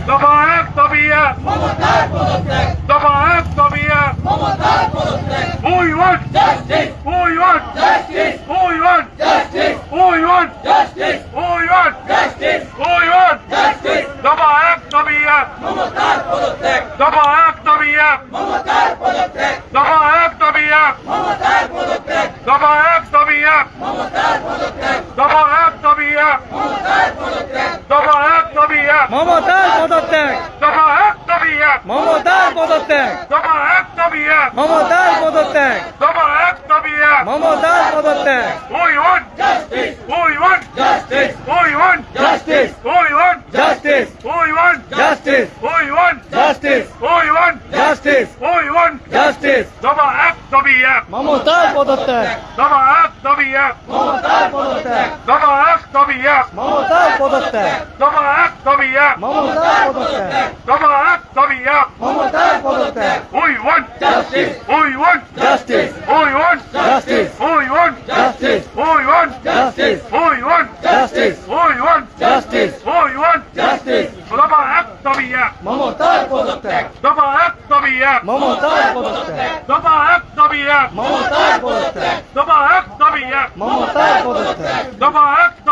দফা এক দাবি এক, দফা এক দাবি এক। We want justice. We want justice. We want justice. We want justice. We want justice. We want justice. দফা এক দাবি এক, দফা এক দাবি এক, দফা এক দাবি এক, দফা এক দাবি এক, দফা এক দাবি এক, দফা এক দাবি এক, মমতার পদত্যাগ, দফা এক দাবি এক, মমতার পদত্যাগ, দফা এক দাবি এক, মমতার পদত্যাগ, দফা এক দাবি এক। মমতার পদত্যাগ। We want justice. We want justice. We want Justice. We want Justice. We want Justice. We want Justice. We want Justice. We want Justice. দফা এক দাবি এক, মমতার পদত্যাগ, দফা এক দাবি এক, মমতার পদত্যাগ, দফা এক দাবি এক, মমতার পদত্যাগ, দফা এক দাবি এক, মমতার পদত্যাগ, দফা এক দাবি এক। মমতার পদত্যাগ। We want justice. We want Justice. We want Justice. We want Justice. We want Justice. We want Justice. We want Justice. We want Justice. দফা এক দাবি এক, মমতার পদত্যাগ, দফা এক দাবি এক, মমতার পদত্যাগ, দফা এক দাবি এক, মমতার পদত্যাগ, দফা এক দাবি এক, মমতার পদত্যাগ। দফা এক